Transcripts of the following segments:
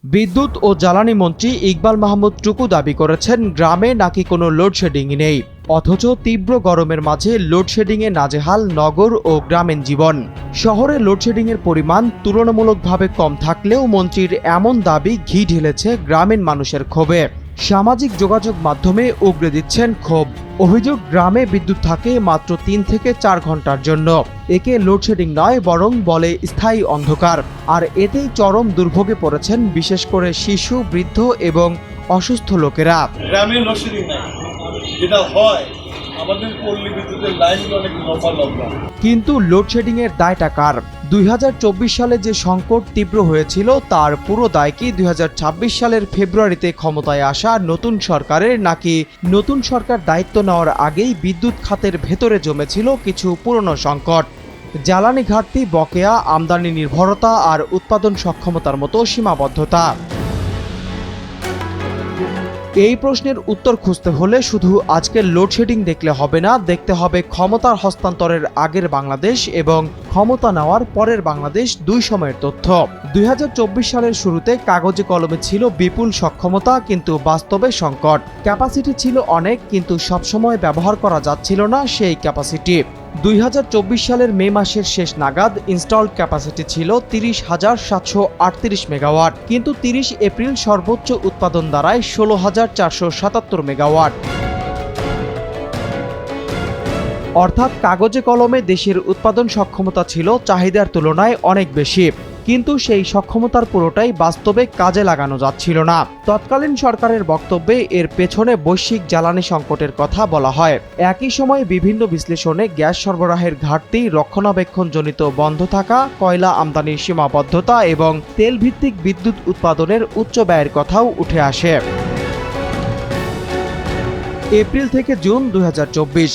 বিদ্যুৎ ও জ্বালানি মন্ত্রী ইকবাল মাহমুদ টুকু দাবি করেছেন গ্রামে নাকি কোনো লোডশেডিংই নেই, অথচ তীব্র গরমের মাঝে লোডশেডিংয়ে নাজেহাল নগর ও গ্রামীণ জীবন। শহরে লোডশেডিংয়ের পরিমাণ তুলনামূলকভাবে কম থাকলেও মন্ত্রীর এমন দাবি ঘি ঢেলেছে গ্রামীণ মানুষের ক্ষোভে। সামাজিক যোগাযোগ মাধ্যমে উগরে দিচ্ছেন ক্ষোভ। অভিযোগ, গ্রামে বিদ্যুৎ থাকে মাত্র ৩ থেকে ৪ ঘন্টার জন্য। একে লোডশেডিং নয়, বরং বলে স্থায়ী অন্ধকার। আর এতেই চরম দুর্ভোগে পড়েছেন বিশেষ করে শিশু, বৃদ্ধ এবং অসুস্থ লোকেরা। গ্রামে লোডশেডিং নাই, যেটা হয় আমাদের পল্লী বিদ্যুতের লাইনগুলো অনেক লম্বা। কিন্তু লোডশেডিং এর দায়টা কার? ২০২৪ সালে যে সংকট তীব্র হয়েছিল তার পুরো দায় কি ২০২৬ সালের ফেব্রুয়ারিতে ক্ষমতায় আসা নতুন সরকারের, নাকি নতুন সরকার দায়িত্ব নেওয়ার আগেই বিদ্যুৎ খাতের ভেতরে জমেছিল কিছু পুরনো সংকট? জ্বালানি ঘাটতি, বকেয়া, আমদানি নির্ভরতা আর উৎপাদন সক্ষমতার মতো সীমাবদ্ধতা। এই প্রশ্নের উত্তর খুঁজতে হলে শুধু আজকের লোডশেডিং দেখলে হবে না, দেখতে হবে ক্ষমতার হস্তান্তরের আগের বাংলাদেশ এবং ক্ষমতা নেওয়ার পরের বাংলাদেশ, দুই সময়ের তথ্য। ২০২৪ সালের শুরুতে কাগজে কলমে ছিল বিপুল সক্ষমতা, কিন্তু বাস্তবে সংকট। ক্যাপাসিটি ছিল অনেক, কিন্তু সবসময় ব্যবহার করা যাচ্ছিল না সেই ক্যাপাসিটি। ২০২৪ সালের মে মাসের শেষ নাগাদ ইনস্টলড ক্যাপাসিটি ছিল ৩০,৭৩৮ মেগাওয়াট, কিন্তু ৩০ এপ্রিল সর্বোচ্চ উৎপাদন দাঁড়ায় ১৬,৪৭৭ মেগাওয়াট। অর্থাৎ কাগজে কলমে দেশের উৎপাদন সক্ষমতা ছিল চাহিদার তুলনায় অনেক বেশি, কিন্তু সেই সক্ষমতার পুরোটাই বাস্তবে কাজে লাগানো যাচ্ছিল না। তৎকালীন সরকারের বক্তব্যে এর পেছনে বৈশ্বিক জ্বালানি সংকটের কথা বলা হয়। একই সময়ে বিভিন্ন বিশ্লেষণে গ্যাস সরবরাহের ঘাটতি, রক্ষণাবেক্ষণজনিত বন্ধ থাকা, কয়লা আমদানির সীমাবদ্ধতা এবং তেলভিত্তিক বিদ্যুৎ উৎপাদনের উচ্চ ব্যয়ের কথাও উঠে আসে। এপ্রিল থেকে জুন ২০২৪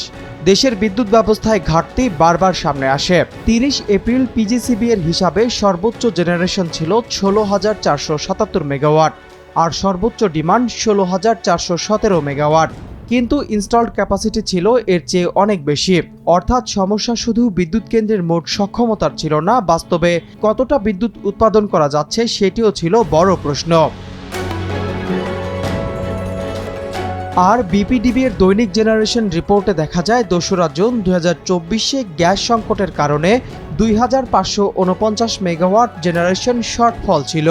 দেশের বিদ্যুৎ ব্যবস্থায় ঘাটতি বারবার সামনে আসে। ৩০ এপ্রিল পিজিসিবি এর হিসাবে সর্বোচ্চ জেনারেশন ছিল ১৬,৪৭৭ মেগাওয়াট আর সর্বোচ্চ ডিমান্ড ১৬,৪১৭ মেগাওয়াট, কিন্তু ইনস্টলড ক্যাপাসিটি ছিল এর চেয়ে অনেক বেশি। অর্থাৎ সমস্যা শুধু বিদ্যুৎ কেন্দ্রের মোট সক্ষমতার ছিল না, বাস্তবে কতটা বিদ্যুৎ উৎপাদন করা যাচ্ছে সেটিও ছিল বড় প্রশ্ন। আর বিপিডিবি এর দৈনিক জেনারেশন রিপোর্টে দেখা যায় ২রা জুন ২০২৪-এ গ্যাস সংকটের কারণে ২,৫৪৯ মেগাওয়াট জেনারেশন শর্টফল ছিল।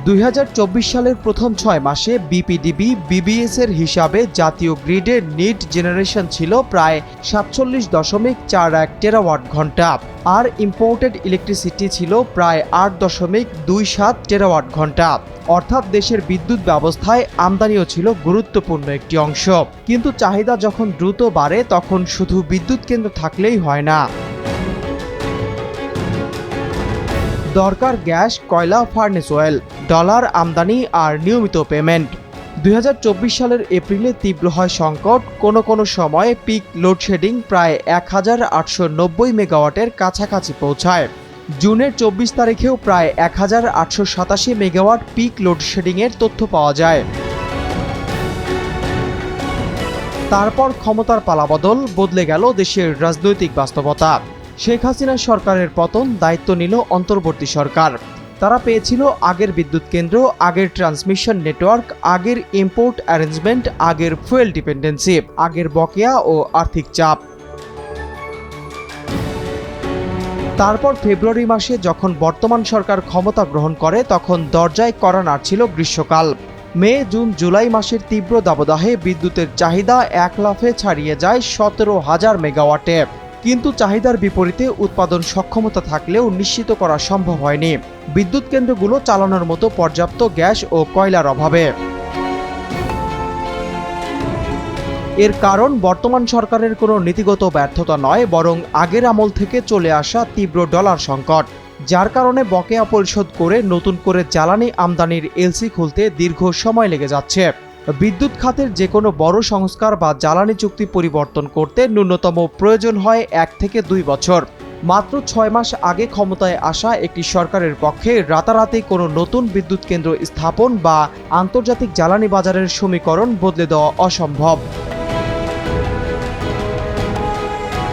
২০২৪ সালের প্রথম ৬ মাসে বিপিডিবি বিবিএস এর হিসাবে জাতীয় গ্রিডে নিট জেনারেশন ছিল প্রায় ৪৭.৪১ টেরাওয়াট ঘন্টা, আর ইম্পোর্টেড ইলেকট্রিসিটি ছিল প্রায় ৮.২৭ টেরাওয়াট ঘন্টা। অর্থাৎ দেশের বিদ্যুৎ ব্যবস্থায় আমদানিও ছিল গুরুত্বপূর্ণ একটি অংশ। কিন্তু চাহিদা যখন দ্রুত বাড়ে তখন শুধু বিদ্যুৎ কেন্দ্র থাকলেই হয় না, দরকার গ্যাস, কয়লা, ফার্নেস অয়েল, ডলার আমদানি আর নিয়মিত পেমেন্ট। ২০২৪ সালের এপ্রিলে তীব্র হয় সংকট। কোনো সময়ে পিক লোডশেডিং প্রায় ১,৮৯০ মেগাওয়াটের কাছাকাছি পৌঁছায়। জুনের ২৪ তারিখেও প্রায় ১,৮৮৭ মেগাওয়াট পিক লোডশেডিংয়ের তথ্য পাওয়া যায়। তারপর ক্ষমতার পালাবদল, বদলে গেল দেশের রাজনৈতিক বাস্তবতা। শেখ হাসিনা সরকারের পতন, দায়িত্ব নিল অন্তর্বর্তী সরকার। তারা পেয়েছিল আগের বিদ্যুৎ কেন্দ্র, আগের ট্রান্সমিশন নেটওয়ার্ক, আগের ইম্পোর্ট অ্যারেঞ্জমেন্ট, আগের ফুয়েল ডিপেন্ডেন্সি, আগের বকেয়া ও আর্থিক চাপ। তারপর ফেব্রুয়ারি মাসে যখন বর্তমান সরকার ক্ষমতা গ্রহণ করে তখন দরজায় কড়া নাড়ছিল গ্রীষ্মকাল। মে, জুন, জুলাই মাসের তীব্র দাবদাহে বিদ্যুতের চাহিদা এক লাফে ছাড়িয়ে যায় ১৭,০০০ মেগাওয়াটে। কিন্তু চাহিদার বিপরীতে উৎপাদন সক্ষমতা থাকলেও নিশ্চিত করা সম্ভব হয়নি বিদ্যুৎ কেন্দ্রগুলো চালানোর মতো পর্যাপ্ত গ্যাস ও কয়লার অভাবে। এর কারণ বর্তমান সরকারের কোনো নীতিগত ব্যর্থতা নয়, বরং আগের আমল থেকে চলে আসা তীব্র ডলার সংকট, যার কারণে বকেয়া পরিশোধ করে নতুন করে জ্বালানি আমদানির এলসি খুলতে দীর্ঘ সময় লেগে যাচ্ছে। বিদ্যুৎ খাতের যে কোনো বড় সংস্কার বা জ্বালানি চুক্তি পরিবর্তন করতে ন্যূনতম প্রয়োজন হয় ১ থেকে ২ বছর। মাত্র ৬ মাস আগে ক্ষমতায় আসা একটি সরকারের পক্ষে রাতারাতি কোনো নতুন বিদ্যুৎ কেন্দ্র স্থাপন বা আন্তর্জাতিক জ্বালানি বাজারের সমীকরণ বদলে দেওয়া অসম্ভব।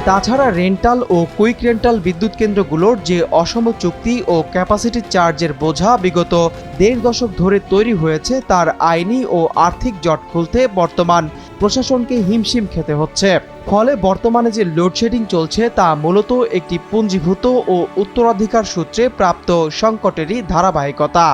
তাছাড়া রেন্টাল ও কুইক রেন্টাল বিদ্যুৎ কেন্দ্রগুলোর যে অসম চুক্তি ও ক্যাপাসিটি চার্জের বোঝা বিগত ১.৫ দশক ধরে তৈরি হয়েছে তার আইনি ও আর্থিক জট খুলতে বর্তমান প্রশাসনকে হিমশিম খেতে হচ্ছে। ফলে বর্তমানে যে লোডশেডিং চলছে তা মূলত একটি পুঞ্জীভূত ও উত্তরাধিকার সূত্রে প্রাপ্ত সংকটেরই ধারাবাহিকতা।